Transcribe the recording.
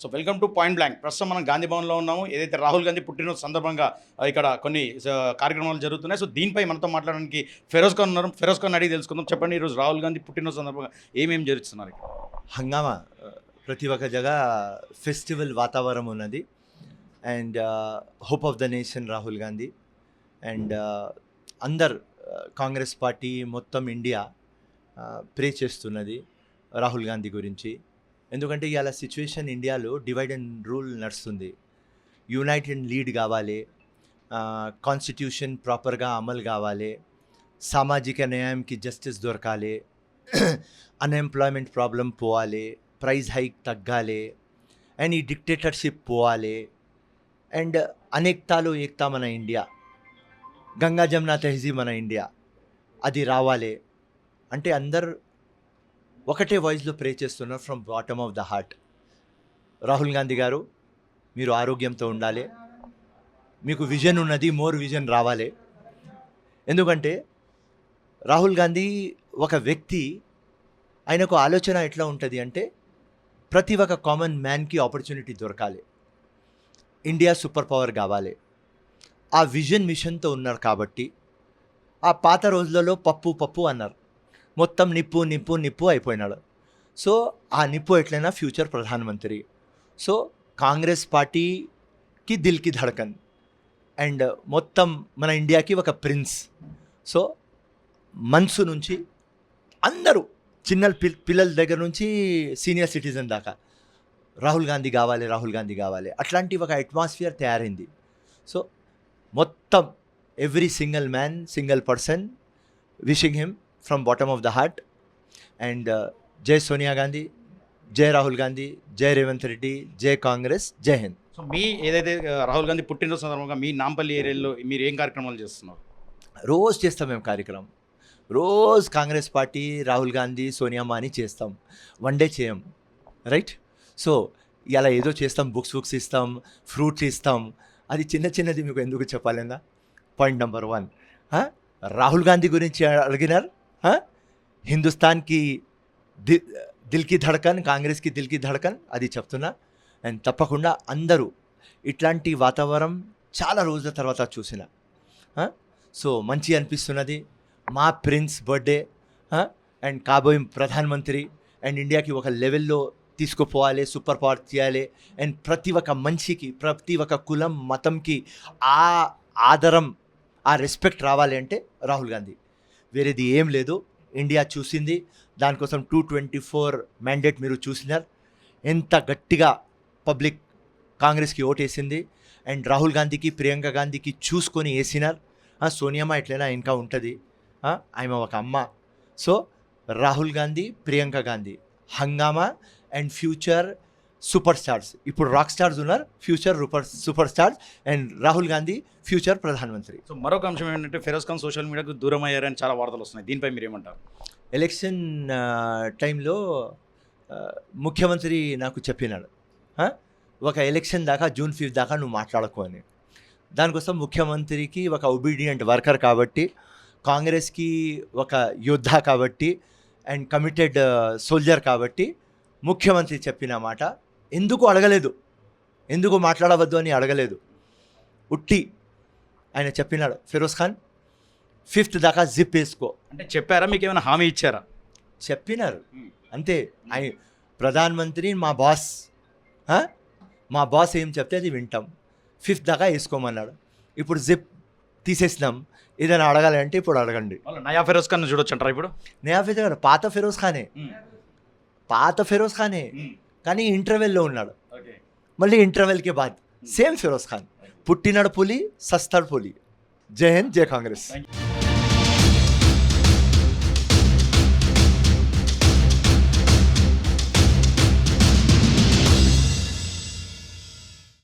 So welcome to point blank. ప్రస్తుతం మనం గాంధీ భవన్లో ఉన్నాము. ఏదైతే రాహుల్ గాంధీ పుట్టినరోజు సందర్భంగా ఇక్కడ కొన్ని కార్యక్రమాలు జరుగుతున్నాయి. సో దీనిపై మనతో మాట్లాడడానికి ఫెరోజ్ ఖాన్ ఉన్నారు. ఫెరోజ్ ఖాన్ అడిగి తెలుసుకుందాం. చెప్పండి, ఈరోజు రాహుల్ గాంధీ పుట్టినరోజు సందర్భంగా ఏమేమి జరుగుతున్నారు? హంగామా ప్రతి ఒక్క జగ ఫెస్టివల్ వాతావరణం ఉన్నది. And hope of the nation Rahul Gandhi and అందరు కాంగ్రెస్ పార్టీ మొత్తం ఇండియా ప్రే చేస్తున్నది రాహుల్ గాంధీ గురించి. ఎందుకంటే ఇవాళ సిచ్యువేషన్ ఇండియాలో డివైడ్ అండ్ రూల్ నడుస్తుంది. యునైటెడ్ లీడ్ కావాలి, కాన్స్టిట్యూషన్ ప్రాపర్గా అమలు కావాలి, సామాజిక న్యాయంకి జస్టిస్ దొరకాలి, అన్ఎంప్లాయ్మెంట్ ప్రాబ్లం పోవాలి, ప్రైస్ హైక్ తగ్గాలి, అండ్ ఈ డిక్టేటర్షిప్ పోవాలి, అండ్ అనేకతాలో ఏకతా మన ఇండియా, గంగా జమున తెహజీబ్ మన ఇండియా అది రావాలి అంటే అందరు ఒకటే వాయిస్లో ప్రే చేస్తున్నారు from bottom of the heart. Rahul Gandhi గారు, మీరు ఆరోగ్యంతో ఉండాలి, మీకు విజన్ ఉన్నది, మోర్ విజన్ రావాలి. ఎందుకంటే రాహుల్ గాంధీ ఒక వ్యక్తి, ఆయనకు ఆలోచన ఎట్లా ఉంటుంది అంటే ప్రతి ఒక్క కామన్ మ్యాన్కి ఆపర్చునిటీ దొరకాలి, ఇండియా సూపర్ పవర్ కావాలి. ఆ విజన్ మిషన్తో ఉన్నారు కాబట్టి ఆ పాత రోజులలో పప్పు పప్పు అన్నారు, మొత్తం నిప్పు నిప్పు నిప్పు అయిపోయినాడు. సో ఆ నిప్పు ఎట్లయినా ఫ్యూచర్ ప్రధానమంత్రి. సో కాంగ్రెస్ పార్టీకి దిల్కి ధడకన్ అండ్ మొత్తం మన ఇండియాకి ఒక ప్రిన్స్. సో మనసు నుంచి అందరూ చిన్న పిల్లల దగ్గర నుంచి సీనియర్ సిటిజన్ దాకా రాహుల్ గాంధీ కావాలి, రాహుల్ గాంధీ కావాలి, అట్లాంటి ఒక అట్మాస్ఫియర్ తయారైంది. సో మొత్తం every single man, single person wishing him from bottom of the heart. And జై సోనియా గాంధీ, జై రాహుల్ గాంధీ, జై రేవంత్ రెడ్డి, జై కాంగ్రెస్, జై హింద్. సో మీ ఏదైతే రాహుల్ గాంధీ పుట్టినరోజు సందర్భంగా మీ నాంపల్లి ఏరియాలో మీరు ఏం కార్యక్రమాలు చేస్తున్నారు? రోజు చేస్తాం మేము కార్యక్రమం. రోజు కాంగ్రెస్ పార్టీ, రాహుల్ గాంధీ, సోనియామ్మ అని చేస్తాం, వన్ డే చేయం, రైట్? సో ఇలా ఏదో చేస్తాం, బుక్స్ ఇస్తాం, ఫ్రూట్స్ ఇస్తాం. అది చిన్న చిన్నది మీకు ఎందుకు చెప్పాలన్నా. పాయింట్ నెంబర్ 1, రాహుల్ గాంధీ గురించి అడిగినారు, హిందుస్థాన్కి దిల్కి ధడకన్, కాంగ్రెస్కి దిల్కి ధడకన్ అది చెప్తున్నా. అండ్ తప్పకుండా అందరూ ఇట్లాంటి వాతావరణం చాలా రోజుల తర్వాత చూసిన. సో మంచి అనిపిస్తున్నది. మా ప్రిన్స్ బర్త్డే అండ్ కాబోయే ప్రధానమంత్రి అండ్ ఇండియాకి ఒక లెవెల్లో తీసుకుపోవాలి, సూపర్ పవర్ చేయాలి. అండ్ ప్రతి ఒక్క మనిషికి, ప్రతి ఒక్క కులం మతంకి ఆ ఆదరం, ఆ రెస్పెక్ట్ రావాలి అంటే రాహుల్ గాంధీ. వేరేది ఏం లేదు. ఇండియా చూసింది, దానికోసం 224 మ్యాండేట్ మీరు చూసినారు. ఎంత గట్టిగా పబ్లిక్ కాంగ్రెస్కి ఓటేసింది. అండ్ రాహుల్ గాంధీకి, ప్రియాంక గాంధీకి చూసుకొని వేసినారు. సోనియామ్మ ఎట్లయినా ఇంకా ఉంటుంది, ఆమె ఒక అమ్మ. సో రాహుల్ గాంధీ, ప్రియాంక గాంధీ హంగామా అండ్ ఫ్యూచర్ సూపర్ స్టార్స్. ఇప్పుడు రాక్ స్టార్స్ ఉన్నారు, future super stars. And Rahul Gandhi future ప్రధానమంత్రి. సో మరొక అంశం ఏంటంటే ఫెరోజ్ ఖాన్ సోషల్ మీడియాకు దూరం అయ్యారని చాలా వార్తలు వస్తున్నాయి. దీనిపై మీరు ఏమంటారు? ఎలక్షన్ టైంలో ముఖ్యమంత్రి నాకు చెప్పినాడు, ఒక ఎలక్షన్ దాకా జూన్ 5 దాకా నువ్వు మాట్లాడకు అని. దానికోసం ముఖ్యమంత్రికి ఒక ఒబీడియంట్ వర్కర్ కాబట్టి, కాంగ్రెస్కి ఒక యోద్ధ కాబట్టి, అండ్ కమిటెడ్ సోల్జర్ కాబట్టి ముఖ్యమంత్రి చెప్పిన మాట ఎందుకు అడగలేదు, ఎందుకు మాట్లాడవద్దు అని అడగలేదు. ఉట్టి ఆయన చెప్పినాడు, ఫెరోజ్ ఖాన్ 5th దాకా జిప్ వేసుకో అంటే చెప్పారా? మీకు ఏమైనా హామీ ఇచ్చారా? చెప్పినారు అంతే. ఆయన ప్రధానమంత్రి మా బాస్ ఏం చెప్తే అది వింటాం. 5th దాకా వేసుకోమన్నాడు. ఇప్పుడు జిప్ తీసేసినాం. ఏదైనా అడగాలి అంటే ఇప్పుడు అడగండి. నయా ఫెరోజ్ ఖాన్ చూడొచ్చు అంటారా? ఇప్పుడు నయా ఫెరోజ్ ఖాన్ పాత ఫెరోజ్ ఖానే కానీ ఇంటర్వెల్లో ఉన్నాడు. మళ్ళీ ఇంటర్వెల్కే బాద్ సేమ్ ఫెరోజ్ ఖాన్. పుట్టినాడు పులి, సస్తాడు పులి. జై హింద్, జై కాంగ్రెస్.